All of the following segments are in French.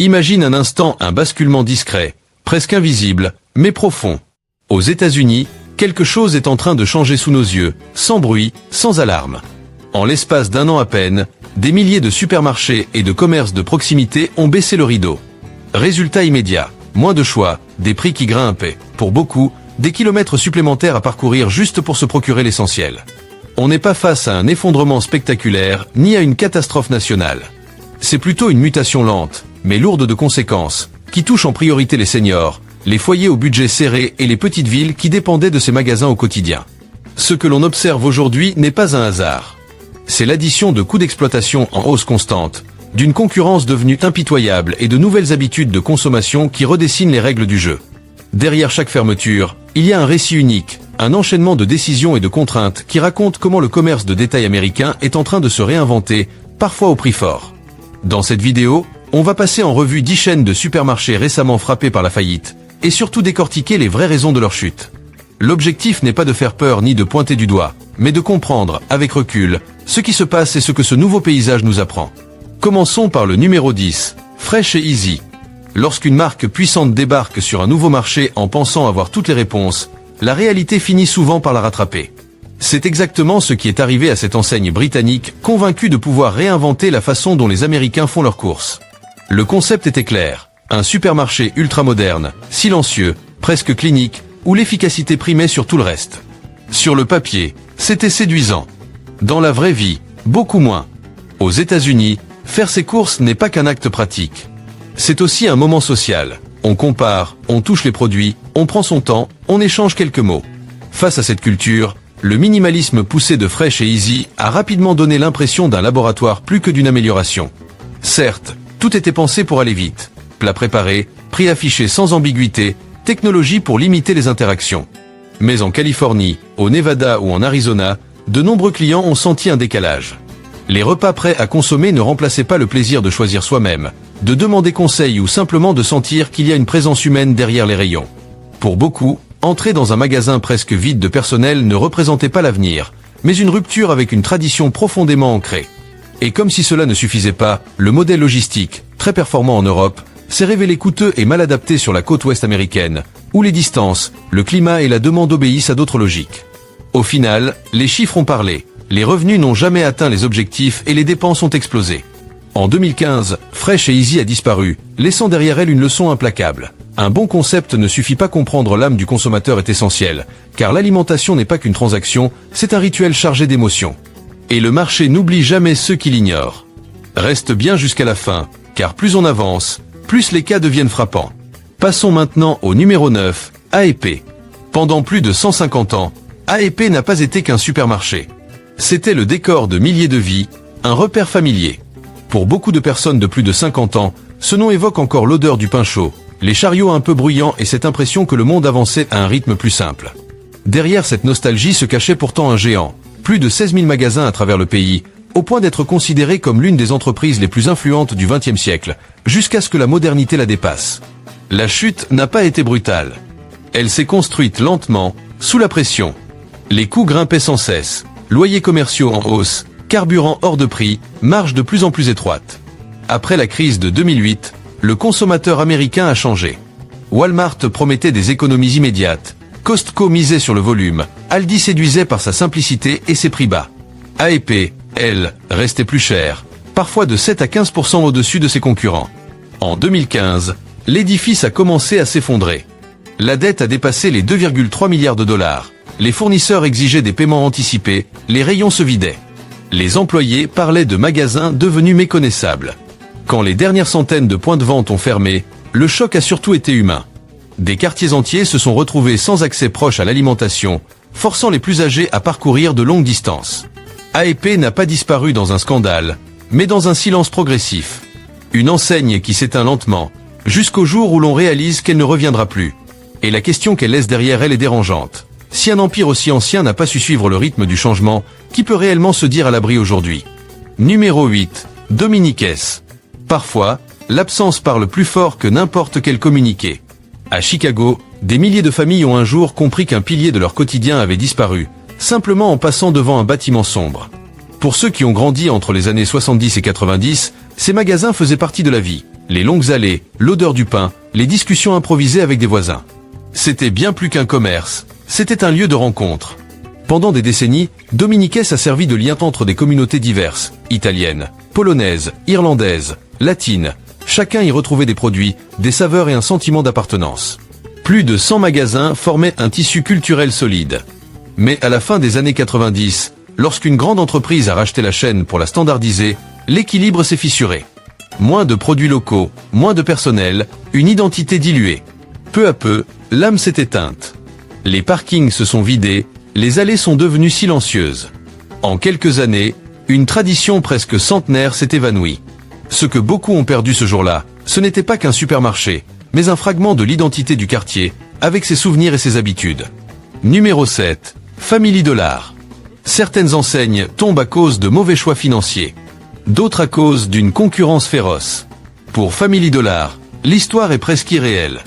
Imagine un instant un basculement discret, presque invisible, mais profond. Aux États-Unis, quelque chose est en train de changer sous nos yeux, sans bruit, sans alarme. En l'espace d'un an à peine, des milliers de supermarchés et de commerces de proximité ont baissé le rideau. Résultat immédiat, moins de choix, des prix qui grimpent, pour beaucoup, des kilomètres supplémentaires à parcourir juste pour se procurer l'essentiel. On n'est pas face à un effondrement spectaculaire, ni à une catastrophe nationale. C'est plutôt une mutation lente, mais lourde de conséquences, qui touche en priorité les seniors, les foyers au budget serré et les petites villes qui dépendaient de ces magasins au quotidien. Ce que l'on observe aujourd'hui n'est pas un hasard. C'est l'addition de coûts d'exploitation en hausse constante, d'une concurrence devenue impitoyable et de nouvelles habitudes de consommation qui redessinent les règles du jeu. Derrière chaque fermeture, il y a un récit unique, un enchaînement de décisions et de contraintes qui raconte comment le commerce de détail américain est en train de se réinventer, parfois au prix fort. Dans cette vidéo, on va passer en revue 10 chaînes de supermarchés récemment frappées par la faillite, et surtout décortiquer les vraies raisons de leur chute. L'objectif n'est pas de faire peur ni de pointer du doigt, mais de comprendre, avec recul, ce qui se passe et ce que ce nouveau paysage nous apprend. Commençons par le numéro 10, Fresh et Easy. Lorsqu'une marque puissante débarque sur un nouveau marché en pensant avoir toutes les réponses, la réalité finit souvent par la rattraper. C'est exactement ce qui est arrivé à cette enseigne britannique, convaincue de pouvoir réinventer la façon dont les Américains font leurs courses. Le concept était clair, un supermarché ultramoderne, silencieux, presque clinique, où l'efficacité primait sur tout le reste. Sur le papier, c'était séduisant. Dans la vraie vie, beaucoup moins. Aux États-Unis, faire ses courses n'est pas qu'un acte pratique. C'est aussi un moment social. On compare, on touche les produits, on prend son temps, on échange quelques mots. Face à cette culture, le minimalisme poussé de Fresh et Easy a rapidement donné l'impression d'un laboratoire plus que d'une amélioration. Certes, tout était pensé pour aller vite. Plats préparés, prix affichés sans ambiguïté, technologie pour limiter les interactions. Mais en Californie, au Nevada ou en Arizona, de nombreux clients ont senti un décalage. Les repas prêts à consommer ne remplaçaient pas le plaisir de choisir soi-même, de demander conseil ou simplement de sentir qu'il y a une présence humaine derrière les rayons. Pour beaucoup, entrer dans un magasin presque vide de personnel ne représentait pas l'avenir, mais une rupture avec une tradition profondément ancrée. Et comme si cela ne suffisait pas, le modèle logistique, très performant en Europe, s'est révélé coûteux et mal adapté sur la côte ouest américaine, où les distances, le climat et la demande obéissent à d'autres logiques. Au final, les chiffres ont parlé, les revenus n'ont jamais atteint les objectifs et les dépenses ont explosé. En 2015, Fresh et Easy a disparu, laissant derrière elle une leçon implacable. Un bon concept ne suffit pas, comprendre l'âme du consommateur est essentiel, car l'alimentation n'est pas qu'une transaction, c'est un rituel chargé d'émotions. Et le marché n'oublie jamais ceux qui l'ignorent. Reste bien jusqu'à la fin, car plus on avance, plus les cas deviennent frappants. Passons maintenant au numéro 9, A&P. Pendant plus de 150 ans, A&P n'a pas été qu'un supermarché. C'était le décor de milliers de vies, un repère familier. Pour beaucoup de personnes de plus de 50 ans, ce nom évoque encore l'odeur du pain chaud, les chariots un peu bruyants et cette impression que le monde avançait à un rythme plus simple. Derrière cette nostalgie se cachait pourtant un géant, plus de 16 000 magasins à travers le pays, au point d'être considéré comme l'une des entreprises les plus influentes du XXe siècle, jusqu'à ce que la modernité la dépasse. La chute n'a pas été brutale. Elle s'est construite lentement, sous la pression. Les coûts grimpaient sans cesse, loyers commerciaux en hausse, carburant hors de prix, marges de plus en plus étroites. Après la crise de 2008, le consommateur américain a changé. Walmart promettait des économies immédiates, Costco misait sur le volume, Aldi séduisait par sa simplicité et ses prix bas. A&P, elle, restait plus chère, parfois de 7 à 15% au-dessus de ses concurrents. En 2015, l'édifice a commencé à s'effondrer. La dette a dépassé les 2,3 milliards de dollars. Les fournisseurs exigeaient des paiements anticipés, les rayons se vidaient. Les employés parlaient de magasins devenus méconnaissables. Quand les dernières centaines de points de vente ont fermé, le choc a surtout été humain. Des quartiers entiers se sont retrouvés sans accès proche à l'alimentation, forçant les plus âgés à parcourir de longues distances. A&P n'a pas disparu dans un scandale, mais dans un silence progressif. Une enseigne qui s'éteint lentement, jusqu'au jour où l'on réalise qu'elle ne reviendra plus. Et la question qu'elle laisse derrière elle est dérangeante. Si un empire aussi ancien n'a pas su suivre le rythme du changement, qui peut réellement se dire à l'abri aujourd'hui? Numéro 8. Dominiques. Parfois, l'absence parle plus fort que n'importe quel communiqué. À Chicago, des milliers de familles ont un jour compris qu'un pilier de leur quotidien avait disparu, simplement en passant devant un bâtiment sombre. Pour ceux qui ont grandi entre les années 70 et 90, ces magasins faisaient partie de la vie. Les longues allées, l'odeur du pain, les discussions improvisées avec des voisins. C'était bien plus qu'un commerce, c'était un lieu de rencontre. Pendant des décennies, Dominiquès a servi de lien entre des communautés diverses, italiennes, polonaises, irlandaises, latines. Chacun y retrouvait des produits, des saveurs et un sentiment d'appartenance. Plus de 100 magasins formaient un tissu culturel solide. Mais à la fin des années 90, lorsqu'une grande entreprise a racheté la chaîne pour la standardiser, l'équilibre s'est fissuré. Moins de produits locaux, moins de personnel, une identité diluée. Peu à peu, l'âme s'est éteinte. Les parkings se sont vidés, les allées sont devenues silencieuses. En quelques années, une tradition presque centenaire s'est évanouie. Ce que beaucoup ont perdu ce jour-là, ce n'était pas qu'un supermarché, mais un fragment de l'identité du quartier, avec ses souvenirs et ses habitudes. Numéro 7. Family Dollar. Certaines enseignes tombent à cause de mauvais choix financiers. D'autres à cause d'une concurrence féroce. Pour Family Dollar, l'histoire est presque irréelle.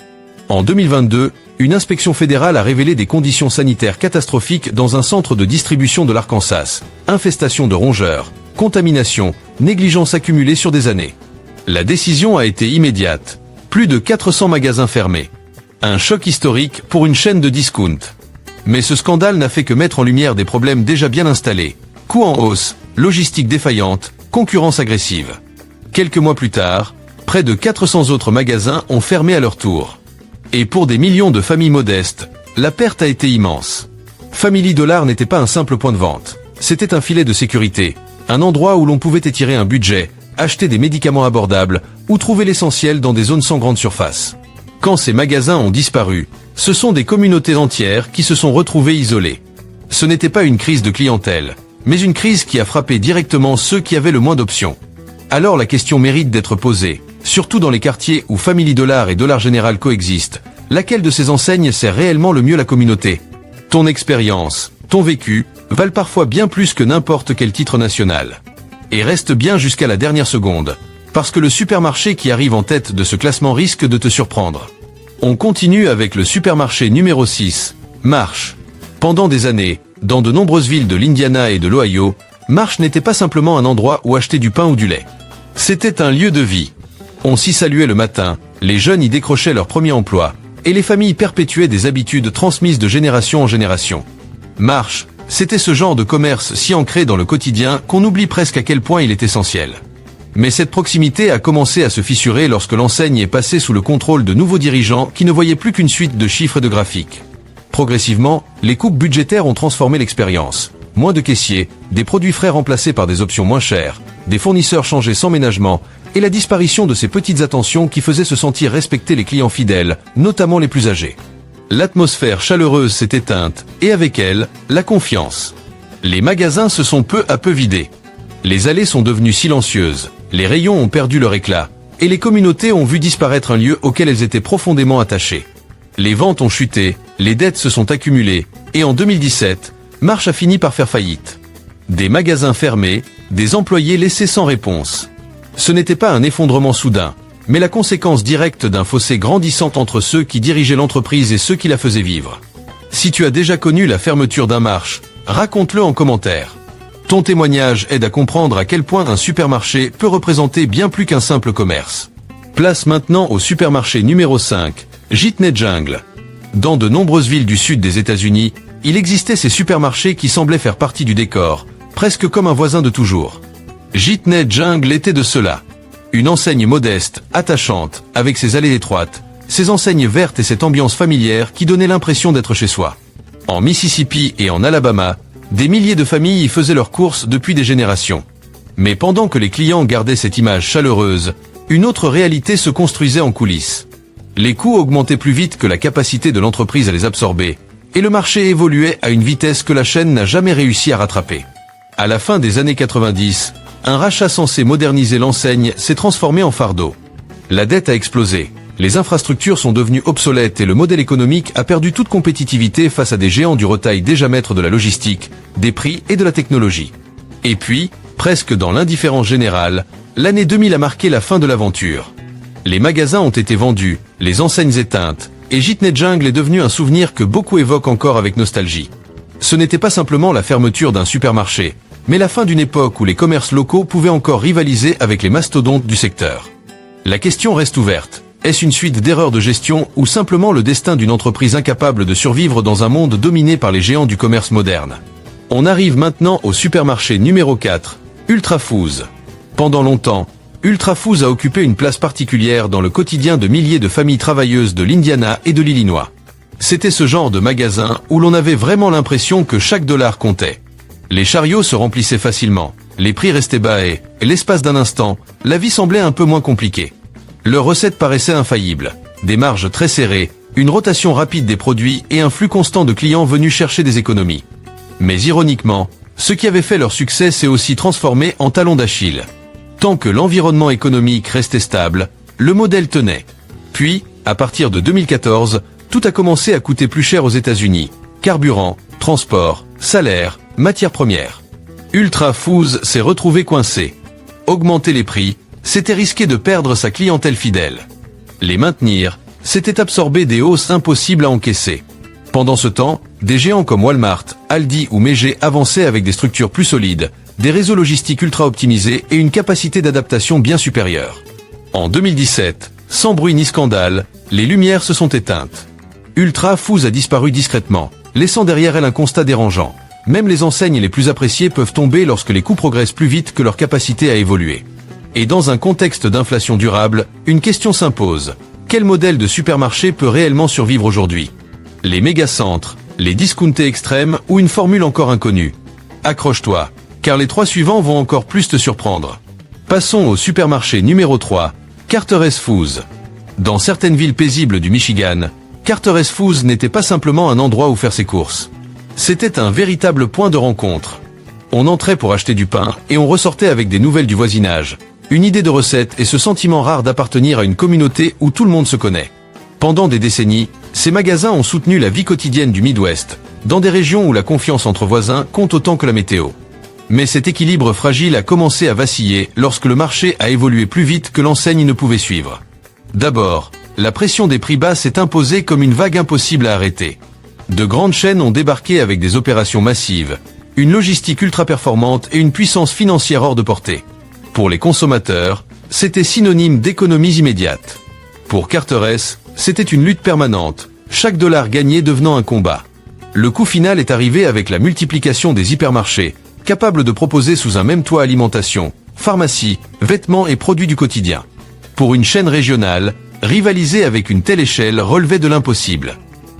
En 2022, une inspection fédérale a révélé des conditions sanitaires catastrophiques dans un centre de distribution de l'Arkansas. Infestation de rongeurs, contamination, négligence accumulée sur des années. La décision a été immédiate. Plus de 400 magasins fermés. Un choc historique pour une chaîne de discount. Mais ce scandale n'a fait que mettre en lumière des problèmes déjà bien installés. Coûts en hausse, logistique défaillante, concurrence agressive. Quelques mois plus tard, près de 400 autres magasins ont fermé à leur tour. Et pour des millions de familles modestes, la perte a été immense. Family Dollar n'était pas un simple point de vente. C'était un filet de sécurité, un endroit où l'on pouvait étirer un budget, acheter des médicaments abordables ou trouver l'essentiel dans des zones sans grande surface. Quand ces magasins ont disparu, ce sont des communautés entières qui se sont retrouvées isolées. Ce n'était pas une crise de clientèle, mais une crise qui a frappé directement ceux qui avaient le moins d'options. Alors la question mérite d'être posée, surtout dans les quartiers où Family Dollar et Dollar Général coexistent. Laquelle de ces enseignes sert réellement le mieux la communauté? Ton expérience, ton vécu, valent parfois bien plus que n'importe quel titre national. Et reste bien jusqu'à la dernière seconde, parce que le supermarché qui arrive en tête de ce classement risque de te surprendre. On continue avec le supermarché numéro 6, Marsh. Pendant des années, dans de nombreuses villes de l'Indiana et de l'Ohio, Marsh n'était pas simplement un endroit où acheter du pain ou du lait. C'était un lieu de vie. On s'y saluait le matin, les jeunes y décrochaient leur premier emploi, et les familles perpétuaient des habitudes transmises de génération en génération. Marsh, c'était ce genre de commerce si ancré dans le quotidien qu'on oublie presque à quel point il est essentiel. Mais cette proximité a commencé à se fissurer lorsque l'enseigne est passée sous le contrôle de nouveaux dirigeants qui ne voyaient plus qu'une suite de chiffres et de graphiques. Progressivement, les coupes budgétaires ont transformé l'expérience. Moins de caissiers, des produits frais remplacés par des options moins chères, des fournisseurs changés sans ménagement, et la disparition de ces petites attentions qui faisaient se sentir respecter les clients fidèles, notamment les plus âgés. L'atmosphère chaleureuse s'est éteinte, et avec elle, la confiance. Les magasins se sont peu à peu vidés. Les allées sont devenues silencieuses, les rayons ont perdu leur éclat, et les communautés ont vu disparaître un lieu auquel elles étaient profondément attachées. Les ventes ont chuté, les dettes se sont accumulées, et en 2017, Marsh a fini par faire faillite. Des magasins fermés, des employés laissés sans réponse. Ce n'était pas un effondrement soudain, mais la conséquence directe d'un fossé grandissant entre ceux qui dirigeaient l'entreprise et ceux qui la faisaient vivre. Si tu as déjà connu la fermeture d'un Marsh, raconte-le en commentaire. Ton témoignage aide à comprendre à quel point un supermarché peut représenter bien plus qu'un simple commerce. Place maintenant au supermarché numéro 5, Jitney Jungle. Dans de nombreuses villes du sud des États-Unis, il existait ces supermarchés qui semblaient faire partie du décor, presque comme un voisin de toujours. Jitney Jungle était de cela. Une enseigne modeste, attachante, avec ses allées étroites, ses enseignes vertes et cette ambiance familière qui donnait l'impression d'être chez soi. En Mississippi et en Alabama, des milliers de familles y faisaient leurs courses depuis des générations. Mais pendant que les clients gardaient cette image chaleureuse, une autre réalité se construisait en coulisses. Les coûts augmentaient plus vite que la capacité de l'entreprise à les absorber, et le marché évoluait à une vitesse que la chaîne n'a jamais réussi à rattraper. À la fin des années 90, un rachat censé moderniser l'enseigne s'est transformé en fardeau. La dette a explosé, les infrastructures sont devenues obsolètes et le modèle économique a perdu toute compétitivité face à des géants du retail déjà maîtres de la logistique, des prix et de la technologie. Et puis, presque dans l'indifférence générale, l'année 2000 a marqué la fin de l'aventure. Les magasins ont été vendus, les enseignes éteintes, et Jitney Jungle est devenu un souvenir que beaucoup évoquent encore avec nostalgie. Ce n'était pas simplement la fermeture d'un supermarché, mais la fin d'une époque où les commerces locaux pouvaient encore rivaliser avec les mastodontes du secteur. La question reste ouverte. Est-ce une suite d'erreurs de gestion ou simplement le destin d'une entreprise incapable de survivre dans un monde dominé par les géants du commerce moderne? On arrive maintenant au supermarché numéro 4, Ultra Foods. Pendant longtemps, Ultra Foods a occupé une place particulière dans le quotidien de milliers de familles travailleuses de l'Indiana et de l'Illinois. C'était ce genre de magasin où l'on avait vraiment l'impression que chaque dollar comptait. Les chariots se remplissaient facilement, les prix restaient bas et, l'espace d'un instant, la vie semblait un peu moins compliquée. Leurs recettes paraissaient infaillibles, des marges très serrées, une rotation rapide des produits et un flux constant de clients venus chercher des économies. Mais ironiquement, ce qui avait fait leur succès s'est aussi transformé en talon d'Achille. Tant que l'environnement économique restait stable, le modèle tenait. Puis, à partir de 2014, tout a commencé à coûter plus cher aux États-Unis. Carburant, transport, salaire, matières premières. Ultra Foods s'est retrouvé coincé. Augmenter les prix, c'était risquer de perdre sa clientèle fidèle. Les maintenir, c'était absorber des hausses impossibles à encaisser. Pendant ce temps, des géants comme Walmart, Aldi ou Meijer avançaient avec des structures plus solides, des réseaux logistiques ultra optimisés et une capacité d'adaptation bien supérieure. En 2017, sans bruit ni scandale, les lumières se sont éteintes. Ultra Foods a disparu discrètement, laissant derrière elle un constat dérangeant. Même les enseignes les plus appréciées peuvent tomber lorsque les coûts progressent plus vite que leur capacité à évoluer. Et dans un contexte d'inflation durable, une question s'impose. Quel modèle de supermarché peut réellement survivre aujourd'hui? Les mégacentres, les discountés extrêmes ou une formule encore inconnue? Accroche-toi, car les trois suivants vont encore plus te surprendre. Passons au supermarché numéro 3, Carter's Foods. Dans certaines villes paisibles du Michigan, Carter's Foods n'était pas simplement un endroit où faire ses courses. C'était un véritable point de rencontre. On entrait pour acheter du pain et on ressortait avec des nouvelles du voisinage, une idée de recette et ce sentiment rare d'appartenir à une communauté où tout le monde se connaît. Pendant des décennies, ces magasins ont soutenu la vie quotidienne du Midwest, dans des régions où la confiance entre voisins compte autant que la météo. Mais cet équilibre fragile a commencé à vaciller lorsque le marché a évolué plus vite que l'enseigne ne pouvait suivre. D'abord, la pression des prix bas s'est imposée comme une vague impossible à arrêter. De grandes chaînes ont débarqué avec des opérations massives, une logistique ultra performante et une puissance financière hors de portée. Pour les consommateurs, c'était synonyme d'économies immédiates. Pour Carter's, c'était une lutte permanente, chaque dollar gagné devenant un combat. Le coût final est arrivé avec la multiplication des hypermarchés, capables de proposer sous un même toit alimentation, pharmacie, vêtements et produits du quotidien. Pour une chaîne régionale, rivaliser avec une telle échelle relevait de l'impossible.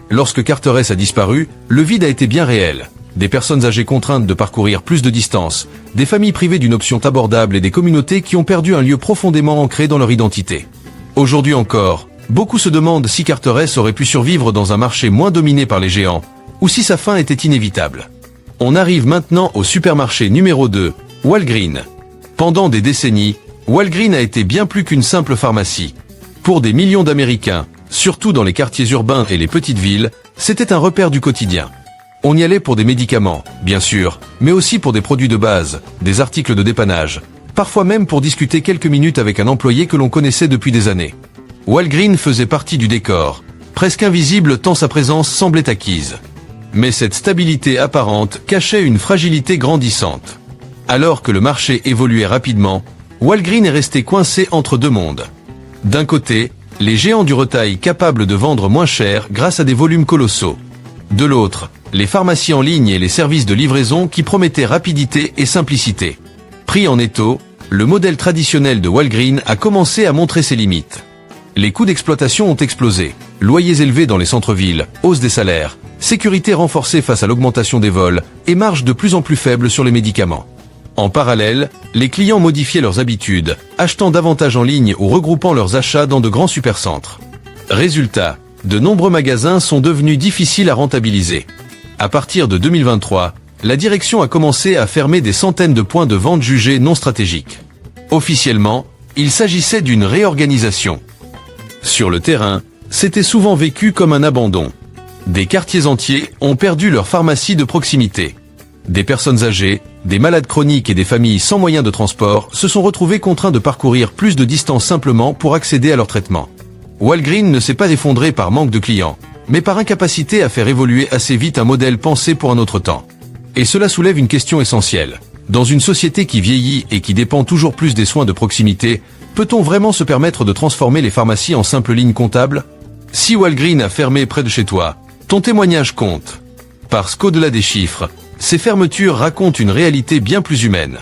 Lorsque Carter's a disparu, le vide a été bien réel. Des personnes âgées contraintes de parcourir plus de distance, des familles privées d'une option abordable et des communautés qui ont perdu un lieu profondément ancré dans leur identité. Aujourd'hui encore, beaucoup se demandent si Carter's aurait pu survivre dans un marché moins dominé par les géants, ou si sa fin était inévitable. On arrive maintenant au supermarché numéro 2, Walgreens. Pendant des décennies, Walgreens a été bien plus qu'une simple pharmacie. Pour des millions d'Américains, surtout dans les quartiers urbains et les petites villes, c'était un repère du quotidien. On y allait pour des médicaments, bien sûr, mais aussi pour des produits de base, des articles de dépannage, parfois même pour discuter quelques minutes avec un employé que l'on connaissait depuis des années. Walgreens faisait partie du décor, presque invisible tant sa présence semblait acquise. Mais cette stabilité apparente cachait une fragilité grandissante. Alors que le marché évoluait rapidement, Walgreens est resté coincé entre deux mondes. D'un côté, les géants du retail capables de vendre moins cher grâce à des volumes colossaux. De l'autre, les pharmacies en ligne et les services de livraison qui promettaient rapidité et simplicité. Pris en étau, le modèle traditionnel de Walgreens a commencé à montrer ses limites. Les coûts d'exploitation ont explosé, loyers élevés dans les centres-villes, hausse des salaires, sécurité renforcée face à l'augmentation des vols et marge de plus en plus faible sur les médicaments. En parallèle, les clients modifiaient leurs habitudes, achetant davantage en ligne ou regroupant leurs achats dans de grands supercentres. Résultat, de nombreux magasins sont devenus difficiles à rentabiliser. À partir de 2023, la direction a commencé à fermer des centaines de points de vente jugés non stratégiques. Officiellement, il s'agissait d'une réorganisation. Sur le terrain, c'était souvent vécu comme un abandon. Des quartiers entiers ont perdu leur pharmacie de proximité. Des personnes âgées, des malades chroniques et des familles sans moyens de transport se sont retrouvés contraints de parcourir plus de distance simplement pour accéder à leur traitement. Walgreens ne s'est pas effondré par manque de clients, mais par incapacité à faire évoluer assez vite un modèle pensé pour un autre temps. Et cela soulève une question essentielle. Dans une société qui vieillit et qui dépend toujours plus des soins de proximité, Peut-on vraiment se permettre de transformer les pharmacies en simples lignes comptables? Si Walgreens a fermé près de chez toi, ton témoignage compte. Parce qu'au-delà des chiffres, ces fermetures racontent une réalité bien plus humaine.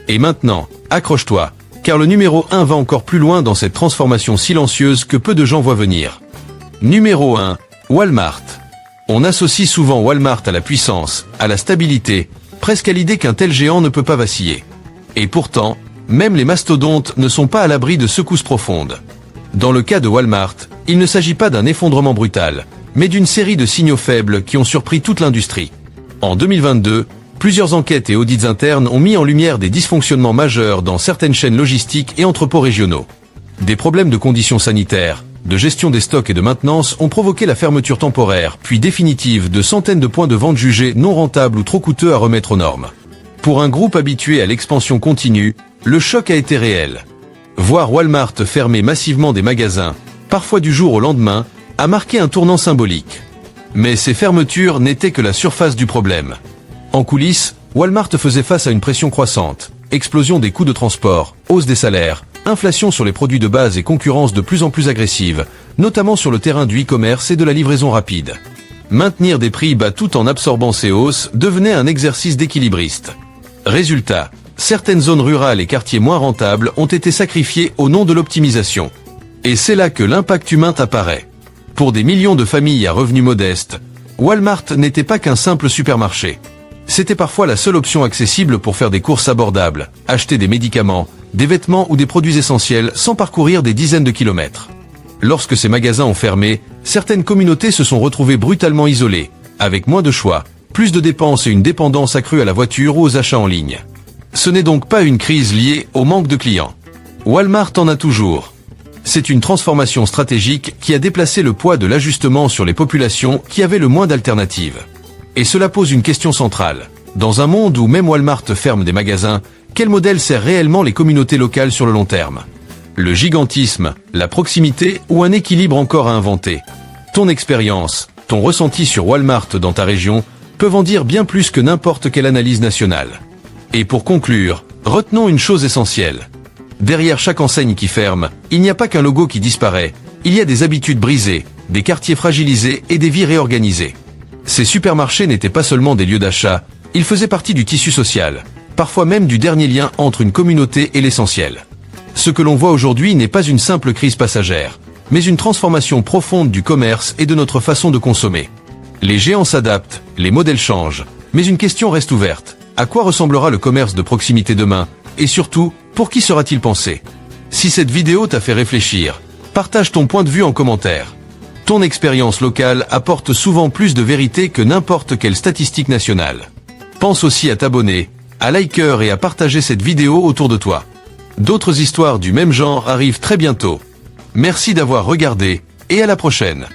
Et maintenant, accroche-toi, car le numéro 1 va encore plus loin dans cette transformation silencieuse que peu de gens voient venir. Numéro 1, Walmart. On associe souvent Walmart à la puissance, à la stabilité, presque à l'idée qu'un tel géant ne peut pas vaciller. Et pourtant, même les mastodontes ne sont pas à l'abri de secousses profondes. Dans le cas de Walmart, il ne s'agit pas d'un effondrement brutal, mais d'une série de signaux faibles qui ont surpris toute l'industrie. En 2022, plusieurs enquêtes et audits internes ont mis en lumière des dysfonctionnements majeurs dans certaines chaînes logistiques et entrepôts régionaux. Des problèmes de conditions sanitaires, de gestion des stocks et de maintenance ont provoqué la fermeture temporaire, puis définitive de centaines de points de vente jugés non rentables ou trop coûteux à remettre aux normes. Pour un groupe habitué à l'expansion continue, le choc a été réel. Voir Walmart fermer massivement des magasins, parfois du jour au lendemain, a marqué un tournant symbolique. Mais ces fermetures n'étaient que la surface du problème. En coulisses, Walmart faisait face à une pression croissante, explosion des coûts de transport, hausse des salaires, inflation sur les produits de base et concurrence de plus en plus agressive, notamment sur le terrain du e-commerce et de la livraison rapide. Maintenir des prix bas tout en absorbant ces hausses devenait un exercice d'équilibriste. Résultat, certaines zones rurales et quartiers moins rentables ont été sacrifiés au nom de l'optimisation. Et c'est là que l'impact humain apparaît. Pour des millions de familles à revenus modestes, Walmart n'était pas qu'un simple supermarché. C'était parfois la seule option accessible pour faire des courses abordables, acheter des médicaments, des vêtements ou des produits essentiels sans parcourir des dizaines de kilomètres. Lorsque ces magasins ont fermé, certaines communautés se sont retrouvées brutalement isolées, avec moins de choix, plus de dépenses et une dépendance accrue à la voiture ou aux achats en ligne. Ce n'est donc pas une crise liée au manque de clients. Walmart en a toujours. C'est une transformation stratégique qui a déplacé le poids de l'ajustement sur les populations qui avaient le moins d'alternatives. Et cela pose une question centrale. Dans un monde où même Walmart ferme des magasins, quel modèle sert réellement les communautés locales sur le long terme? Le gigantisme, la proximité ou un équilibre encore à inventer? Ton expérience, ton ressenti sur Walmart dans ta région peuvent en dire bien plus que n'importe quelle analyse nationale. Et pour conclure, retenons une chose essentielle. Derrière chaque enseigne qui ferme, il n'y a pas qu'un logo qui disparaît, il y a des habitudes brisées, des quartiers fragilisés et des vies réorganisées. Ces supermarchés n'étaient pas seulement des lieux d'achat, ils faisaient partie du tissu social, parfois même du dernier lien entre une communauté et l'essentiel. Ce que l'on voit aujourd'hui n'est pas une simple crise passagère, mais une transformation profonde du commerce et de notre façon de consommer. Les géants s'adaptent, les modèles changent, mais une question reste ouverte. À quoi ressemblera le commerce de proximité demain? Et surtout, pour qui sera-t-il pensé? Si cette vidéo t'a fait réfléchir, partage ton point de vue en commentaire. Ton expérience locale apporte souvent plus de vérité que n'importe quelle statistique nationale. Pense aussi à t'abonner, à liker et à partager cette vidéo autour de toi. D'autres histoires du même genre arrivent très bientôt. Merci d'avoir regardé, et à la prochaine.